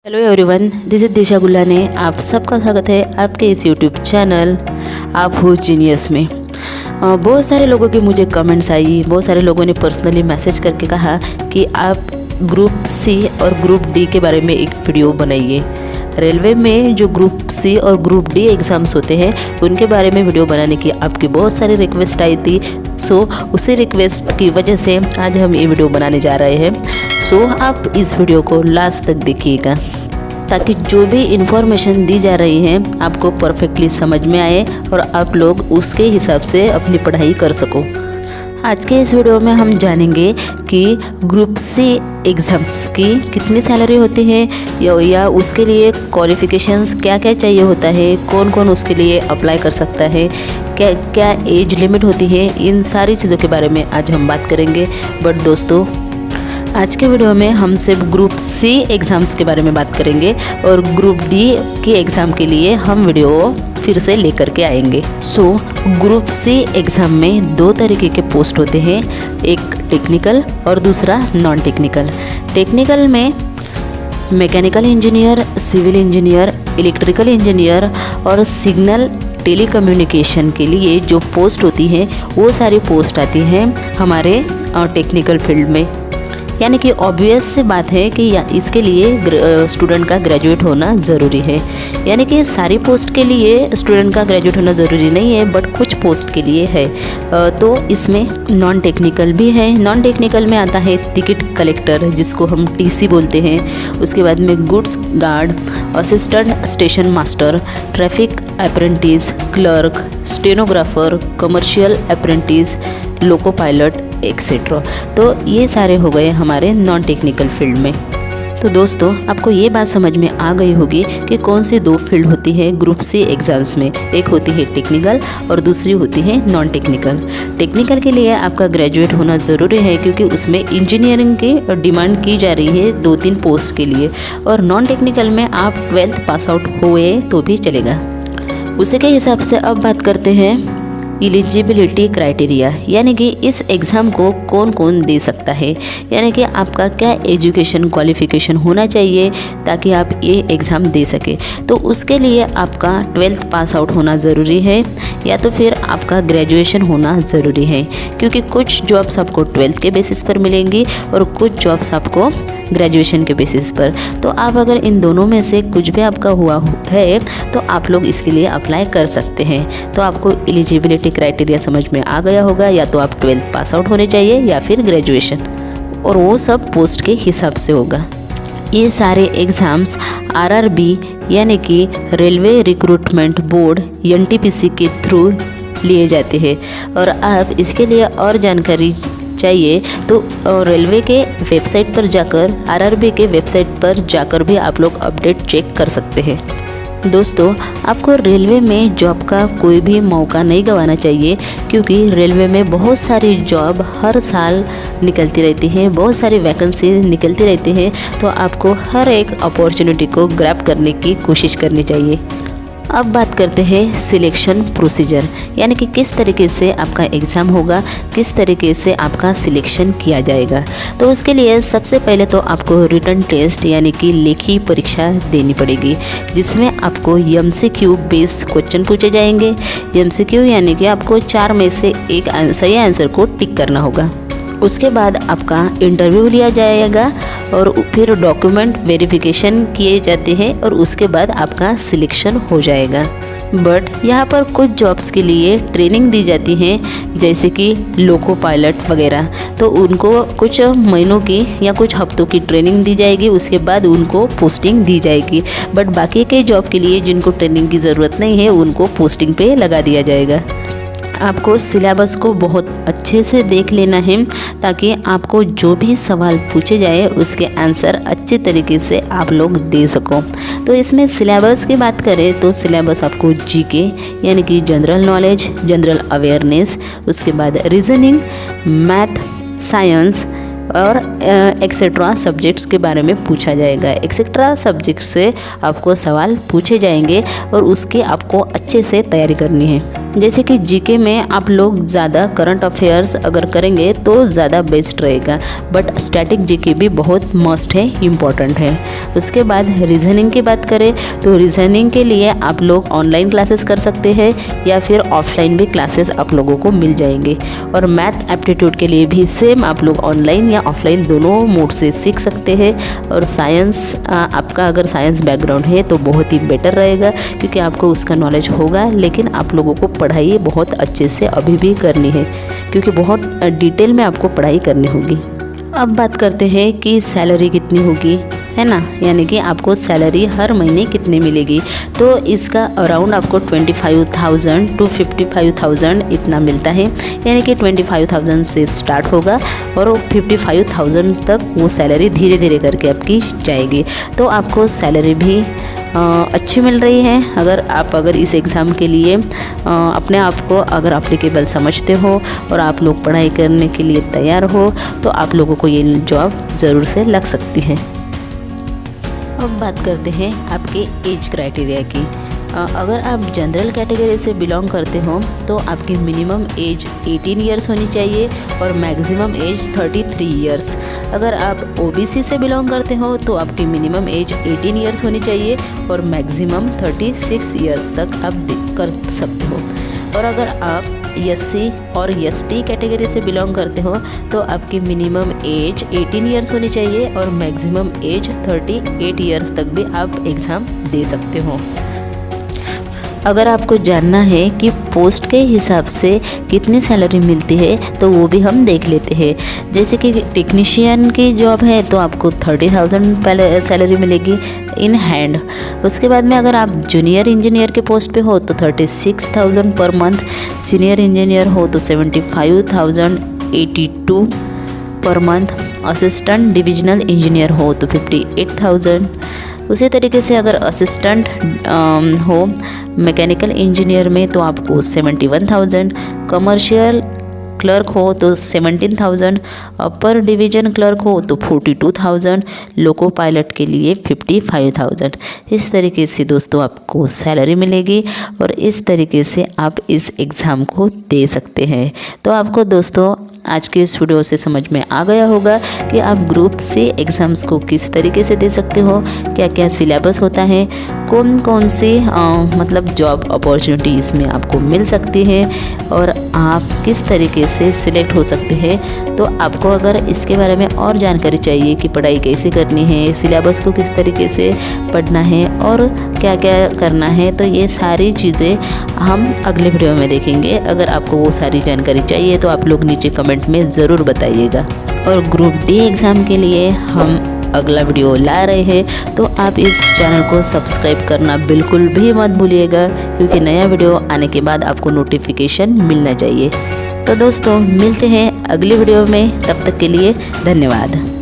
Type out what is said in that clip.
Hello everyone, this is दिशा गुल्लाने। आप सबका स्वागत है आपके इस यूट्यूब चैनल आप हो जीनियस में। बहुत सारे लोगों की मुझे कमेंट्स आई, बहुत सारे लोगों ने पर्सनली मैसेज करके कहा कि आप ग्रुप सी और ग्रुप डी के बारे में एक वीडियो बनाइए। रेलवे में जो ग्रुप सी और ग्रुप डी एग्ज़ाम्स होते हैं उनके बारे में वीडियो बनाने की आपकी बहुत सारी रिक्वेस्ट आई थी। सो उसी रिक्वेस्ट की वजह से आज हम ये वीडियो बनाने जा रहे हैं। सो आप इस वीडियो को लास्ट तक देखिएगा ताकि जो भी इंफॉर्मेशन दी जा रही है आपको परफेक्टली समझ में आए और आप लोग उसके हिसाब से अपनी पढ़ाई कर सको। आज के इस वीडियो में हम जानेंगे कि ग्रुप सी एग्ज़ाम्स की कितनी सैलरी होती है या उसके लिए क्वालिफ़िकेशंस क्या क्या चाहिए होता है, कौन कौन उसके लिए अप्लाई कर सकता है, क्या क्या एज लिमिट होती है। इन सारी चीज़ों के बारे में आज हम बात करेंगे। बट दोस्तों, आज के वीडियो में हम सिर्फ ग्रुप सी एग्ज़ाम्स के बारे में बात करेंगे और ग्रुप डी के एग्ज़ाम के लिए हम वीडियो फिर से लेकर के आएंगे। सो ग्रुप सी एग्ज़ाम में दो तरीके के पोस्ट होते हैं, एक टेक्निकल और दूसरा नॉन टेक्निकल। टेक्निकल में mechanical engineer, civil engineer, electrical engineer और सिग्नल टेलीकम्युनिकेशन के लिए जो पोस्ट होती है वो सारी पोस्ट आती हैं हमारे टेक्निकल फील्ड में। यानी कि ऑब्वियस से बात है कि इसके लिए स्टूडेंट का ग्रेजुएट होना ज़रूरी है। यानी कि सारी पोस्ट के लिए स्टूडेंट का ग्रेजुएट होना ज़रूरी नहीं है, बट कुछ पोस्ट के लिए है। तो इसमें नॉन टेक्निकल भी है। नॉन टेक्निकल में आता है टिकट कलेक्टर, जिसको हम टीसी बोलते हैं। उसके बाद में goods guard, assistant station master, traffic apprentice, clerk, stenographer, commercial apprentice, loco pilot etcetera. तो ये सारे हो गए हमारे नॉन टेक्निकल फील्ड में। तो दोस्तों, आपको ये बात समझ में आ गई होगी कि कौन सी दो फील्ड होती है ग्रुप सी एग्ज़ाम्स में। एक होती है टेक्निकल और दूसरी होती है नॉन टेक्निकल। टेक्निकल के लिए आपका ग्रेजुएट होना ज़रूरी है क्योंकि उसमें इंजीनियरिंग की डिमांड की जा रही है 2-3 पोस्ट के लिए। और नॉन टेक्निकल में आप 12th पास आउट हुए तो भी चलेगा। उसी के हिसाब से अब बात करते हैं एलिजिबिलिटी क्राइटेरिया, यानी कि इस एग्ज़ाम को कौन कौन दे सकता है। यानी कि आपका क्या एजुकेशन क्वालिफ़िकेशन होना चाहिए ताकि आप ये एग्ज़ाम दे सके। तो उसके लिए आपका 12th पास आउट होना ज़रूरी है या तो फिर आपका ग्रेजुएशन होना ज़रूरी है, क्योंकि कुछ जॉब्स आपको 12th के बेसिस पर मिलेंगी और कुछ जॉब्स आपको ग्रेजुएशन के बेसिस पर। तो आप अगर इन दोनों में से कुछ भी आपका हुआ है तो आप लोग इसके लिए अप्लाई कर सकते हैं। तो आपको एलिजिबिलिटी क्राइटेरिया समझ में आ गया होगा, या तो आप 12th पास आउट होने चाहिए या फिर ग्रेजुएशन, और वो सब पोस्ट के हिसाब से होगा। ये सारे एग्ज़ाम्स आरआरबी यानी कि रेलवे रिक्रूटमेंट बोर्ड एनटीपीसी के थ्रू लिए जाते हैं। और आप इसके लिए और जानकारी चाहिए तो रेलवे के वेबसाइट पर जाकर, आरआरबी के वेबसाइट पर जाकर भी आप लोग अपडेट चेक कर सकते हैं। दोस्तों, आपको रेलवे में जॉब का कोई भी मौका नहीं गंवाना चाहिए, क्योंकि रेलवे में बहुत सारी जॉब हर साल निकलती रहती हैं, बहुत सारी वैकेंसी निकलती रहती हैं। तो आपको हर एक अपॉर्चुनिटी को ग्रैब करने की कोशिश करनी चाहिए। अब बात करते हैं सिलेक्शन प्रोसीजर, यानी कि किस तरीके से आपका एग्ज़ाम होगा, किस तरीके से आपका सिलेक्शन किया जाएगा। तो उसके लिए सबसे पहले तो आपको रिटन टेस्ट यानी कि लेखी परीक्षा देनी पड़ेगी, जिसमें आपको एमसीक्यू बेस्ड क्वेश्चन पूछे जाएंगे। एमसीक्यू यानी कि आपको 4 में से एक सही आंसर को टिक करना होगा। उसके बाद आपका इंटरव्यू लिया जाएगा और फिर डॉक्यूमेंट वेरिफिकेशन किए जाते हैं और उसके बाद आपका सिलेक्शन हो जाएगा। बट यहाँ पर कुछ जॉब्स के लिए ट्रेनिंग दी जाती है, जैसे कि लोको पायलट वगैरह। तो उनको कुछ महीनों की या कुछ हफ्तों की ट्रेनिंग दी जाएगी, उसके बाद उनको पोस्टिंग दी जाएगी। बट बाकी के जॉब के लिए जिनको ट्रेनिंग की ज़रूरत नहीं है उनको पोस्टिंग पे लगा दिया जाएगा। आपको सिलेबस को बहुत अच्छे से देख लेना है ताकि आपको जो भी सवाल पूछे जाए उसके आंसर अच्छे तरीके से आप लोग दे सको। तो इसमें सिलेबस की बात करें तो सिलेबस आपको जीके यानी कि जनरल नॉलेज, जनरल अवेयरनेस, उसके बाद रीजनिंग, मैथ, साइंस, और एक्सेट्रा सब्जेक्ट्स के बारे में पूछा जाएगा। एक्सेट्रा सब्जेक्ट से आपको सवाल पूछे जाएंगे और उसकी आपको अच्छे से तैयारी करनी है। जैसे कि जीके में आप लोग ज़्यादा करंट अफेयर्स अगर करेंगे तो ज़्यादा बेस्ट रहेगा, बट स्टैटिक जीके भी बहुत मस्ट है, इम्पॉर्टेंट है। उसके बाद रीजनिंग की बात करें तो रीजनिंग के लिए आप लोग ऑनलाइन क्लासेस कर सकते हैं या फिर ऑफलाइन भी क्लासेस आप लोगों को मिल जाएंगे। और मैथ एप्टीट्यूड के लिए भी सेम आप लोग ऑनलाइन या ऑफलाइन दोनों मोड से सीख सकते हैं। और साइंस, आपका अगर साइंस बैकग्राउंड है तो बहुत ही बेटर रहेगा क्योंकि आपको उसका नॉलेज होगा, लेकिन आप लोगों को पढ़ाई बहुत अच्छे से अभी भी करनी है क्योंकि बहुत डिटेल में आपको पढ़ाई करनी होगी। अब बात करते हैं कि सैलरी कितनी होगी, है ना, यानी कि आपको सैलरी हर महीने कितनी मिलेगी। तो इसका अराउंड आपको 25,000 to 55,000 इतना मिलता है, यानी कि 25,000 से स्टार्ट होगा और 55,000 तक वो सैलरी धीरे धीरे करके आपकी जाएगी। तो आपको सैलरी भी अच्छी मिल रही है। अगर इस एग्ज़ाम के लिए अपने आप को अगर एप्लीकेबल समझते हो और आप लोग पढ़ाई करने के लिए तैयार हो तो आप लोगों को ये जॉब ज़रूर से लग सकती है। अब बात करते हैं आपके एज क्राइटेरिया की। अगर आप जनरल कैटेगरी से बिलोंग करते हो तो आपकी मिनिमम एज 18 ईयर्स होनी चाहिए और मैक्सिमम एज 33 ईयर्स। अगर आप ओबीसी से बिलोंग करते हो तो आपकी मिनिमम एज 18 ईयर्स होनी चाहिए और मैक्सिमम 36 ईयर्स तक आप कर सकते हो। और अगर आप एससी और एसटी कैटेगरी से बिलोंग करते हो तो आपकी मिनिमम एज 18 ईयर्स होनी चाहिए और मैक्सिमम एज 38 ईयर्स तक भी आप एग्ज़ाम दे सकते हो। अगर आपको जानना है कि पोस्ट के हिसाब से कितनी सैलरी मिलती है तो वो भी हम देख लेते हैं। जैसे कि टेक्नीशियन की जॉब है तो आपको 30,000 पहले सैलरी मिलेगी इन हैंड। उसके बाद में अगर आप जूनियर इंजीनियर के पोस्ट पे हो तो 36,000 पर मंथ, सीनियर इंजीनियर हो तो 75,082 per month, assistant divisional engineer हो तो 58,000। उसी तरीके से अगर असिस्टेंट हो मैकेनिकल इंजीनियर में तो आपको 71,000, कमर्शियल क्लर्क हो तो 17,000, अपर डिवीजन क्लर्क हो तो 42,000, लोको पायलट के लिए 55,000। इस तरीके से दोस्तों आपको सैलरी मिलेगी और इस तरीके से आप इस एग्ज़ाम को दे सकते हैं। तो आपको दोस्तों आज के इस वीडियो से समझ में आ गया होगा कि आप ग्रुप सी एग्ज़ाम्स को किस तरीके से दे सकते हो, क्या क्या सिलेबस होता है, कौन कौन सी मतलब जॉब अपॉर्चुनिटी इसमें आपको मिल सकती है और आप किस तरीके से सिलेक्ट हो सकते हैं। तो आपको अगर इसके बारे में और जानकारी चाहिए कि पढ़ाई कैसे करनी है, सिलेबस को किस तरीके से पढ़ना है और क्या क्या करना है, तो ये सारी चीज़ें हम अगले वीडियो में देखेंगे। अगर आपको वो सारी जानकारी चाहिए तो आप लोग नीचे कमेंट में ज़रूर बताइएगा। और ग्रुप डी एग्ज़ाम के लिए हम अगला वीडियो ला रहे हैं, तो आप इस चैनल को सब्सक्राइब करना बिल्कुल भी मत भूलिएगा क्योंकि नया वीडियो आने के बाद आपको नोटिफिकेशन मिलना चाहिए। तो दोस्तों मिलते हैं अगली वीडियो में, तब तक के लिए धन्यवाद।